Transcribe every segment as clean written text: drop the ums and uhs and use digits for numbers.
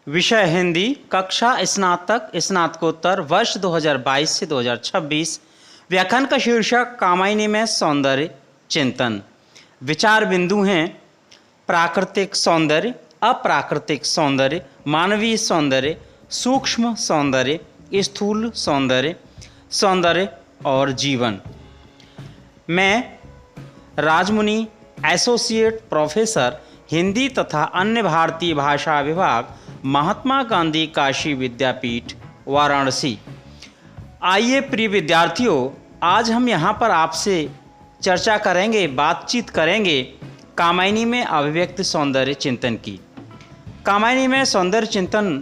विषय हिंदी, कक्षा स्नातक स्नातकोत्तर, वर्ष 2022 से 2026। व्याख्यान का शीर्षक कामायनी में सौंदर्य चिंतन। विचार बिंदु हैं प्राकृतिक सौंदर्य, अप्राकृतिक सौंदर्य, मानवीय सौंदर्य, सूक्ष्म सौंदर्य, स्थूल सौंदर्य, सौंदर्य और जीवन। मैं राजमुनि, एसोसिएट प्रोफेसर हिंदी तथा अन्य भारतीय भाषा विभाग, महात्मा गांधी काशी विद्यापीठ, वाराणसी। आइए प्रिय विद्यार्थियों, आज हम यहाँ पर आपसे चर्चा करेंगे, बातचीत करेंगे कामायनी में अभिव्यक्त सौंदर्य चिंतन की। कामायनी में सौंदर्य चिंतन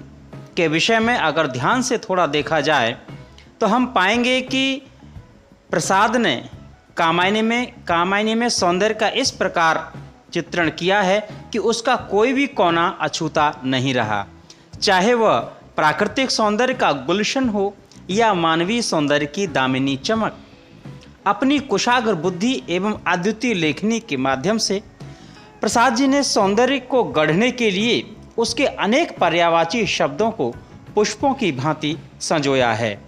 के विषय में अगर ध्यान से थोड़ा देखा जाए तो हम पाएंगे कि प्रसाद ने कामायनी में सौंदर्य का इस प्रकार चित्रण किया है कि उसका कोई भी कोना अछूता नहीं रहा, चाहे वह प्राकृतिक सौंदर्य का गुलशन हो या मानवीय सौंदर्य की दामिनी चमक। अपनी कुशाग्र बुद्धि एवं अद्वितीय लेखनी के माध्यम से प्रसाद जी ने सौंदर्य को गढ़ने के लिए उसके अनेक पर्यायवाची शब्दों को पुष्पों की भांति संजोया है।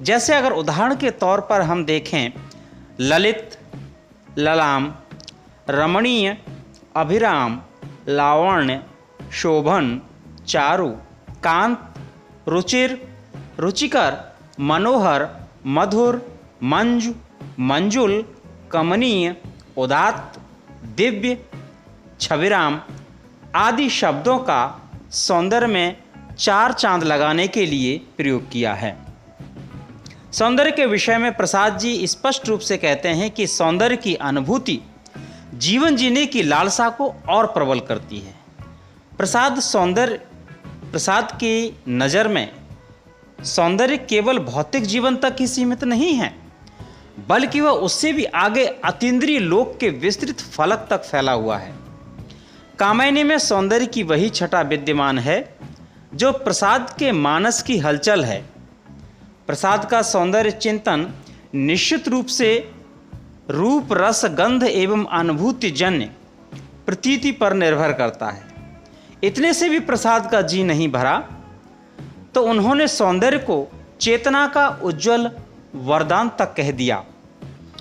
जैसे अगर उदाहरण के तौर पर हम देखें, ललित, ललाम, रमणीय, अभिराम, लावण्य, शोभन, चारु, कांत, रुचिर, रुचिकर, मनोहर, मधुर, मंजु, मंजुल, कमनीय, उदात्त, दिव्य, छविराम आदि शब्दों का सौंदर्य में चार चांद लगाने के लिए प्रयोग किया है। सौंदर्य के विषय में प्रसाद जी स्पष्ट रूप से कहते हैं कि सौंदर्य की अनुभूति जीवन जीने की लालसा को और प्रबल करती है। प्रसाद की नज़र में सौंदर्य केवल भौतिक जीवन तक ही सीमित नहीं है, बल्कि वह उससे भी आगे अतीन्द्रिय लोक के विस्तृत फलक तक फैला हुआ है। कामायनी में सौंदर्य की वही छटा विद्यमान है जो प्रसाद के मानस की हलचल है। प्रसाद का सौंदर्य चिंतन निश्चित रूप से रूप, रस, गंध एवं अनुभूति जन्य प्रतीति पर निर्भर करता है। इतने से भी प्रसाद का जी नहीं भरा तो उन्होंने सौंदर्य को चेतना का उज्जवल वरदान तक कह दिया।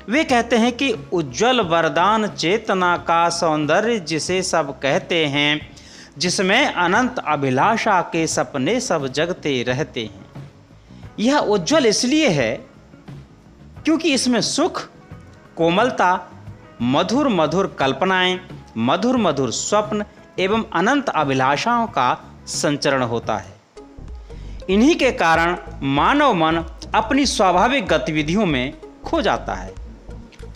वे कहते हैं कि उज्जवल वरदान चेतना का सौंदर्य जिसे सब कहते हैं, जिसमें अनंत अभिलाषा के सपने सब जगते रहते हैं। यह उज्जवल इसलिए है क्योंकि इसमें सुख, कोमलता, मधुर मधुर कल्पनाएं, मधुर मधुर स्वप्न एवं अनंत अभिलाषाओं का संचरण होता है। इन्हीं के कारण मानव मन अपनी स्वाभाविक गतिविधियों में खो जाता है।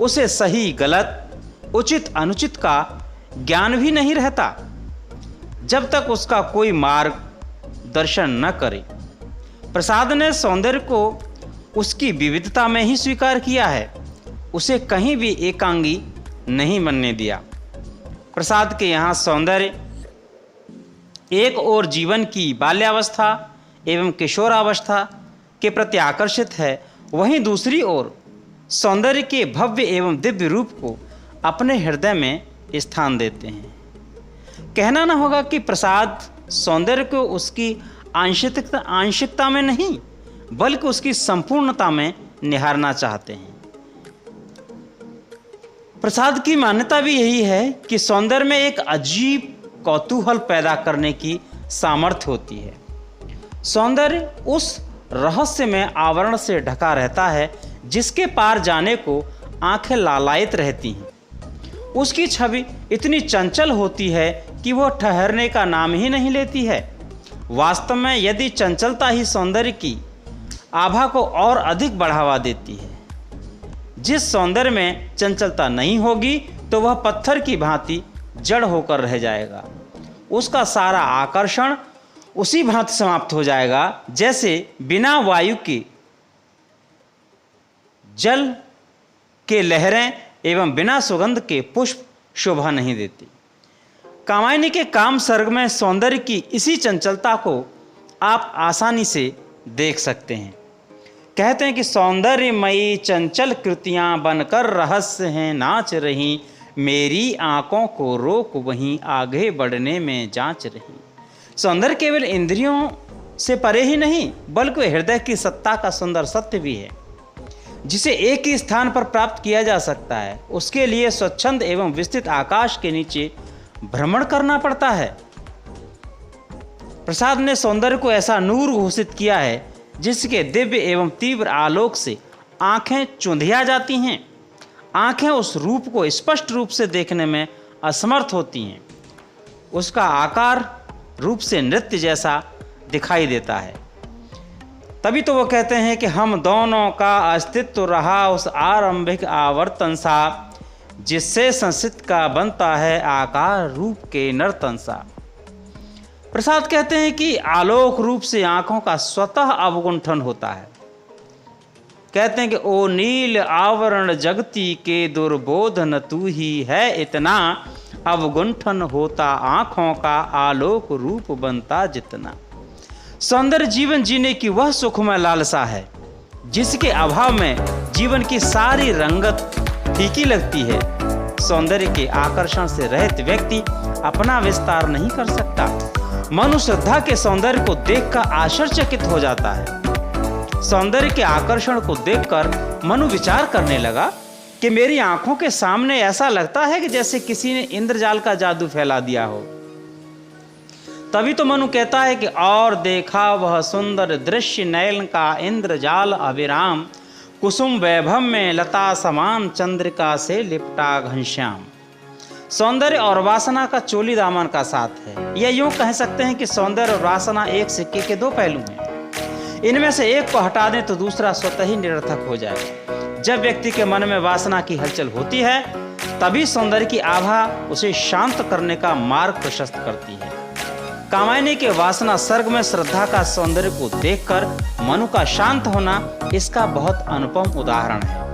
उसे सही गलत, उचित अनुचित का ज्ञान भी नहीं रहता जब तक उसका कोई मार्ग दर्शन न करे। प्रसाद ने सौंदर्य को उसकी विविधता में ही स्वीकार किया है, उसे कहीं भी एकांगी नहीं बनने दिया। प्रसाद के यहाँ सौंदर्य एक ओर जीवन की बाल्यावस्था एवं किशोरावस्था के प्रति आकर्षित है, वहीं दूसरी ओर सौंदर्य के भव्य एवं दिव्य रूप को अपने हृदय में स्थान देते हैं। कहना न होगा कि प्रसाद सौंदर्य को उसकी आंशिकता में नहीं, बल्कि उसकी संपूर्णता में निहारना चाहते हैं। प्रसाद की मान्यता भी यही है कि सौंदर्य में एक अजीब कौतूहल पैदा करने की सामर्थ्य होती है। सौंदर्य उस रहस्यमय आवरण से ढका रहता है जिसके पार जाने को आंखें लालायित रहती हैं। उसकी छवि इतनी चंचल होती है कि वह ठहरने का नाम ही नहीं लेती है। वास्तव में यदि चंचलता ही सौंदर्य की आभा को और अधिक बढ़ावा देती है। जिस सौंदर्य में चंचलता नहीं होगी तो वह पत्थर की भांति जड़ होकर रह जाएगा। उसका सारा आकर्षण उसी भांति समाप्त हो जाएगा जैसे बिना वायु के जल के लहरें एवं बिना सुगंध के पुष्प शोभा नहीं देती। कामायनी के काम सर्ग में सौंदर्य की इसी चंचलता को आप आसानी से देख सकते हैं। कहते हैं कि सौंदर्यमयी चंचल कृतियां बनकर रहस्य हैं नाच रही, मेरी आंखों को रोक वहीं आगे बढ़ने में जांच रही। सौंदर्य केवल इंद्रियों से परे ही नहीं बल्कि हृदय की सत्ता का सुंदर सत्य भी है, जिसे एक ही स्थान पर प्राप्त किया जा सकता है। उसके लिए स्वच्छंद एवं विस्तृत आकाश के नीचे भ्रमण करना पड़ता है। प्रसाद ने सौंदर्य को ऐसा नूर घोषित किया है जिसके दिव्य एवं तीव्र आलोक से आंखें चुंधिया जाती हैं। आंखें उस रूप को स्पष्ट रूप से देखने में असमर्थ होती हैं। उसका आकार रूप से नृत्य जैसा दिखाई देता है। तभी तो वो कहते हैं कि हम दोनों का अस्तित्व रहा उस आरंभिक आवर्तन सा, जिससे संसित का बनता है आकार रूप के नर्तन सा। प्रसाद कहते हैं कि आलोक रूप से आंखों का स्वतः अवगुंठन होता है। कहते हैं कि ओ नील आवरण जगती के दुर्बोधन तू ही है, इतना अवगुंठन होता आंखों का आलोक रूप बनता जितना। सौंदर्य जीवन जीने की वह सुखमय लालसा है जिसके अभाव में जीवन की सारी रंगत फीकी लगती है। सौंदर्य के आकर्षण से रहित व्यक्ति अपना विस्तार नहीं कर सकता। मनु श्रद्धा के सौंदर्य को देखकर आश्चर्यचकित हो जाता है। सौंदर्य के आकर्षण को देखकर मनु विचार करने लगा कि मेरी आंखों के सामने ऐसा लगता है कि जैसे किसी ने इंद्रजाल का जादू फैला दिया हो। तभी तो मनु कहता है कि और देखा वह सुंदर दृश्य नयन का इंद्रजाल अविराम, कुसुम वैभव में लता समान चंद्रिका से लिपटा घनश्याम। सौंदर्य और वासना का चोली दामन का साथ है। यह यूं कह सकते हैं कि सौंदर्य और वासना एक सिक्के के दो पहलू हैं। इनमें से एक को हटा दें तो दूसरा स्वतः ही निरर्थक हो जाए। जब व्यक्ति के मन में वासना की हलचल होती है तभी सौंदर्य की आभा उसे शांत करने का मार्ग प्रशस्त करती है। कामायनी के वासना सर्ग में श्रद्धा का सौंदर्य को देखकर मनु का शांत होना इसका बहुत अनुपम उदाहरण है।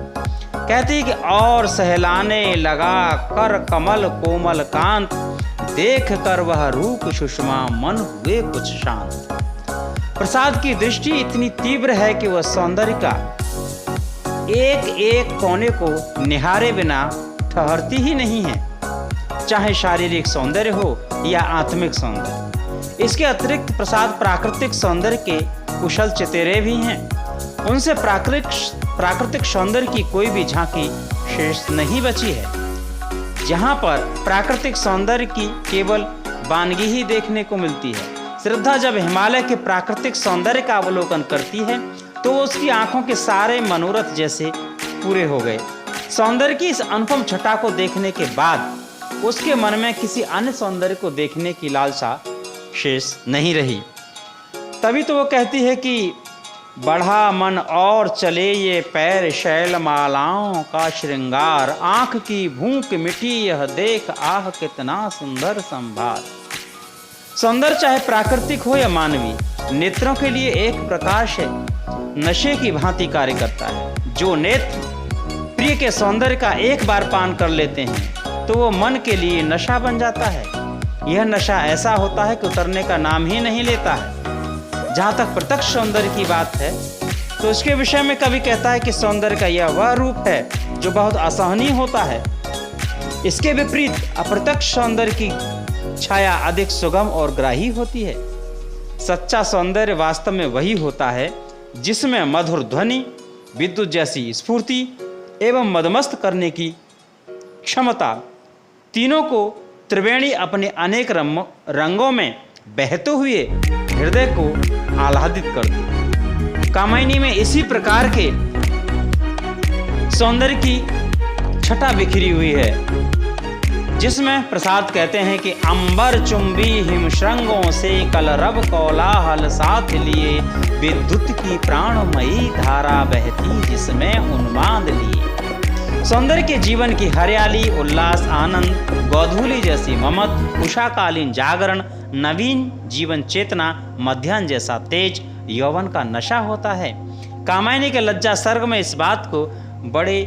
कहती है कि और सहलाने लगा कर कमल कोमल कांत, देख कर वह रूप सुषमा मन हुए कुछ शांत। प्रसाद की दृष्टि इतनी तीव्र है कि वह सौंदर्य का एक एक कोने को निहारे बिना ठहरती ही नहीं है, चाहे शारीरिक सौंदर्य हो या आत्मिक सौंदर्य। इसके अतिरिक्त प्रसाद प्राकृतिक सौंदर्य के कुशल चितेरे भी हैं। उनसे प्राकृतिक सौंदर्य की कोई भी झांकी शेष नहीं बची है। जहां पर प्राकृतिक सौंदर्य की केवल वानगी ही देखने को मिलती है। श्रद्धा जब हिमालय के प्राकृतिक सौंदर्य का अवलोकन करती है तो उसकी आंखों के सारे मनोरथ जैसे पूरे हो गए। सौंदर्य की इस अनुपम छटा को देखने के बाद उसके मन में किसी अन्य सौंदर्य को देखने की लालसा शेष नहीं रही। तभी तो वो कहती है कि बढ़ा मन और चले ये पैर शैलमालाओं का श्रृंगार, आंख की भूख मिठी यह देख आह कितना सुंदर संभार। सौंदर्य चाहे प्राकृतिक हो या मानवीय, नेत्रों के लिए एक प्रकाश है, नशे की भांति कार्य करता है। जो नेत्र प्रिय के सौंदर्य का एक बार पान कर लेते हैं तो वो मन के लिए नशा बन जाता है। यह नशा ऐसा होता है कि उतरने का नाम ही नहीं लेता है। जहाँ तक प्रत्यक्ष सौंदर्य की बात है तो इसके विषय में कवि कहता है कि सौंदर्य का यह वह रूप है जो बहुत असहनीय होता है। इसके विपरीत अप्रत्यक्ष सौंदर्य की छाया अधिक सुगम और ग्राही होती है। सच्चा सौंदर्य वास्तव में वही होता है जिसमें मधुर ध्वनि, विद्युत जैसी स्फूर्ति एवं मदमस्त करने की क्षमता, तीनों को त्रिवेणी अपने अनेक रंगों में बहते हुए हृदय को आह्लादित कर दे। कामायनी में इसी प्रकार के सौंदर्य की छटा बिखरी हुई है, जिसमें प्रसाद कहते हैं कि अंबर चुंबी हिमश्रृंगों से कलरव कोलाहल साथ लिए, विद्युत की प्राणमयी धारा बहती जिसमें उन्माद लिए। सौंदर्य के जीवन की हरियाली, उल्लास, आनंद, गोधूली जैसी ममत, उषाकालीन जागरण, नवीन जीवन चेतना, मध्याह्न जैसा तेज, यौवन का नशा होता है। कामायनी के लज्जा सर्ग में इस बात को बड़े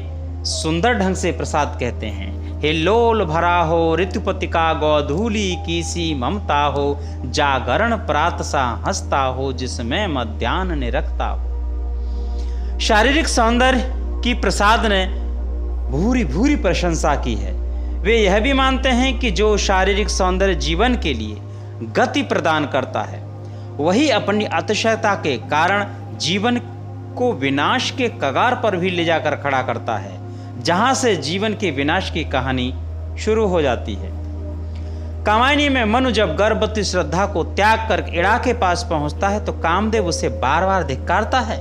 सुंदर ढंग से प्रसाद कहते हैं। हिल्लोल भरा हो ऋतुपति का गोधूली की सी ममता हो, जागरण प्रात सा हंसता हो जिसमें मध्याह्न निरखता हो। शारीरिक सौंदर्य की प्रसाद ने भूरी भूरी प्रशंसा की है। वे यह भी मानते हैं कि जो शारीरिक सौंदर्य जीवन के लिए गति प्रदान करता है, वही अपनी अतिशयता के कारण जीवन को विनाश के कगार पर भी ले जाकर खड़ा करता है, जहां से जीवन के विनाश की कहानी शुरू हो जाती है। कामायनी में मनु जब गर्भवती श्रद्धा को त्याग कर इड़ा के पास पहुंचता है तो कामदेव उसे बार बार धिक्कारता है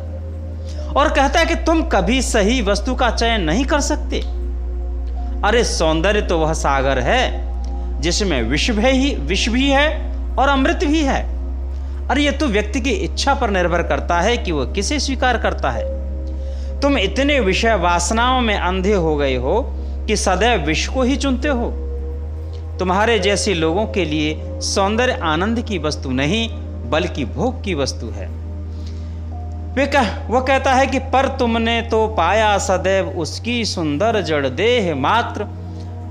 और कहता है कि तुम कभी सही वस्तु का चयन नहीं कर सकते। अरे सौंदर्य तो वह सागर है जिसमें विष भी है और अमृत भी है। अरे ये तो व्यक्ति की इच्छा पर निर्भर करता है कि वह किसे स्वीकार करता है। तुम इतने विषय वासनाओं में अंधे हो गए हो कि सदैव विष को ही चुनते हो। तुम्हारे जैसे लोगों के लिए सौंदर्य आनंद की वस्तु नहीं बल्कि भोग की वस्तु है। वह कहता है कि पर तुमने तो पाया सदैव उसकी सुंदर जड़ देह मात्र,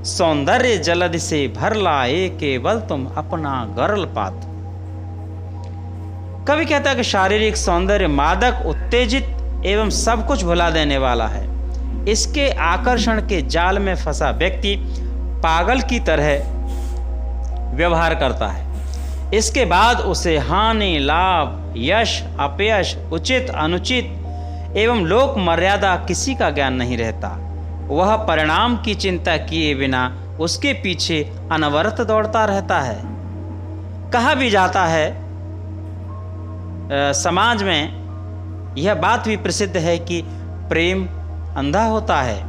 सौंदर्य जलद से भर लाए केवल तुम अपना गरल पात्र। कवि कहता है कि शारीरिक सौंदर्य मादक, उत्तेजित एवं सब कुछ भुला देने वाला है। इसके आकर्षण के जाल में फंसा व्यक्ति पागल की तरह व्यवहार करता है। इसके बाद उसे हानि, लाभ, यश, अपयश, उचित, अनुचित एवं लोक मर्यादा किसी का ज्ञान नहीं रहता। वह परिणाम की चिंता किए बिना उसके पीछे अनवरत दौड़ता रहता है। कहा भी जाता है, समाज में यह बात भी प्रसिद्ध है कि प्रेम अंधा होता है,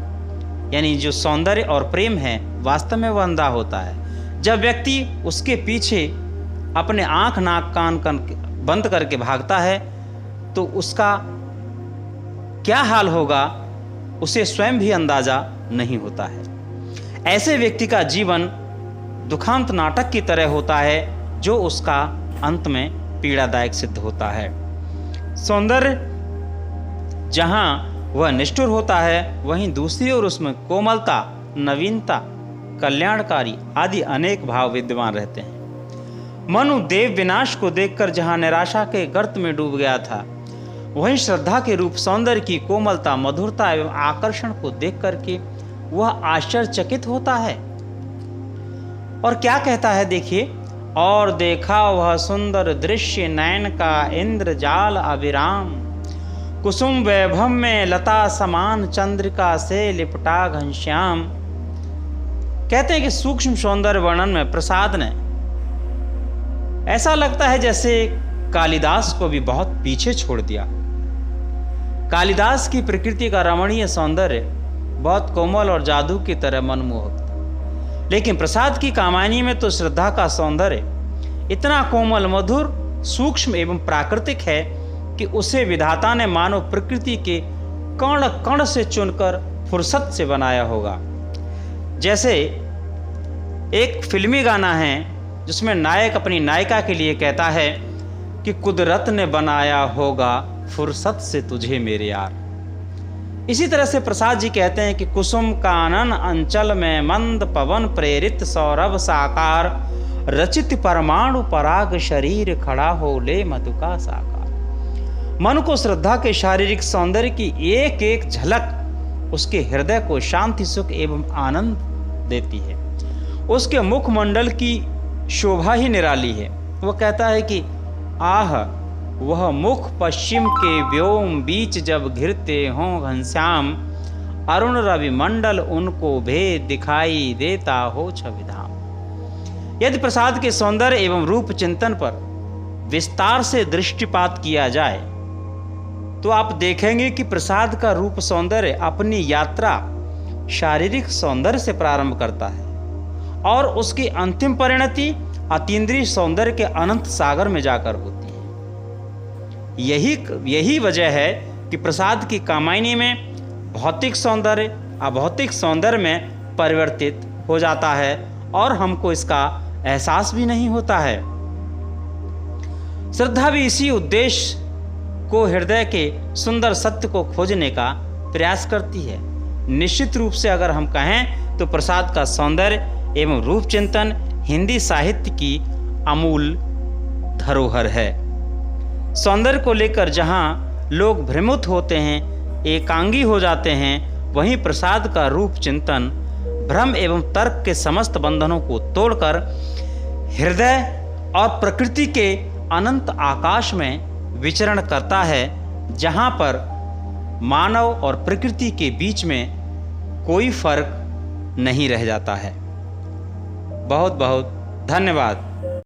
यानी जो सौंदर्य और प्रेम है वास्तव में वह अंधा होता है। जब व्यक्ति उसके पीछे अपने आंख, नाक, कान बंद करके भागता है तो उसका क्या हाल होगा उसे स्वयं भी अंदाजा नहीं होता है। ऐसे व्यक्ति का जीवन दुखांत नाटक की तरह होता है जो उसका अंत में पीड़ादायक सिद्ध होता है। सौंदर्य जहां वह निष्ठुर होता है वहीं दूसरी ओर उसमें कोमलता, नवीनता, कल्याणकारी आदि अनेक भाव विद्यमान रहते हैं। मनु देव विनाश को देखकर जहां निराशा के गर्त में डूब गया था, वहीं श्रद्धा के रूप सौंदर्य की कोमलता, मधुरता एवं आकर्षण को देख करके वह आश्चर्यचकित होता है। और क्या कहता है देखिए, और देखा वह सुंदर दृश्य नयन का इंद्रजाल अविराम, कुसुम वैभव में लता समान चंद्रिका से लिपटा घनश्याम। कहते हैं कि सूक्ष्म सौंदर्य वर्णन में प्रसाद ने ऐसा लगता है जैसे कालिदास को भी बहुत पीछे छोड़ दिया। कालिदास की प्रकृति का रमणीय सौंदर्य बहुत कोमल और जादू की तरह मनमोहक था, लेकिन प्रसाद की कामायनी में तो श्रद्धा का सौंदर्य इतना कोमल, मधुर, सूक्ष्म एवं प्राकृतिक है कि उसे विधाता ने मानव प्रकृति के कण कण से चुनकर फुर्सत से बनाया होगा। जैसे एक फिल्मी गाना है जिसमें नायक अपनी नायिका के लिए कहता है कि कुदरत ने बनाया होगा फुर्सत से तुझे मेरे यार। इसी तरह से प्रसाद जी कहते हैं कि कुसुम कानन अंचल में मंद पवन प्रेरित सौरभ साकार, रचित परमाणु पराग शरीर खड़ा हो ले मधु का साकार। मन को श्रद्धा के शारीरिक सौंदर्य की एक एक झलक उसके हृदय को शांति, सुख एवं आनंद देती है। उसके मुखमंडल की शोभा ही निराली है। वह कहता है कि आह वह मुख पश्चिम के व्योम बीच जब घिरते हों घनश्याम, अरुण रवि मंडल उनको भेद दिखाई देता हो छविधाम। यदि प्रसाद के सौंदर्य एवं रूप चिंतन पर विस्तार से दृष्टिपात किया जाए तो आप देखेंगे कि प्रसाद का रूप सौंदर्य अपनी यात्रा शारीरिक सौंदर्य से प्रारंभ करता है और उसकी अंतिम परिणति अतीन्द्रिय सौंदर्य के अनंत सागर में जाकर होती है। यही वजह है कि प्रसाद की कामायनी में भौतिक सौंदर्य अभौतिक सौंदर्य में परिवर्तित हो जाता है और हमको इसका एहसास भी नहीं होता है। श्रद्धा भी इसी उद्देश्य को, हृदय के सुंदर सत्य को खोजने का प्रयास करती है। निश्चित रूप से अगर हम कहें तो प्रसाद का सौंदर्य एवं रूप चिंतन हिंदी साहित्य की अमूल धरोहर है। सौंदर्य को लेकर जहां लोग भ्रमित होते हैं, एकांगी हो जाते हैं, वहीं प्रसाद का रूप चिंतन भ्रम एवं तर्क के समस्त बंधनों को तोड़कर हृदय और प्रकृति के अनंत आकाश में विचरण करता है, जहाँ पर मानव और प्रकृति के बीच में कोई फर्क नहीं रह जाता है। बहुत बहुत धन्यवाद।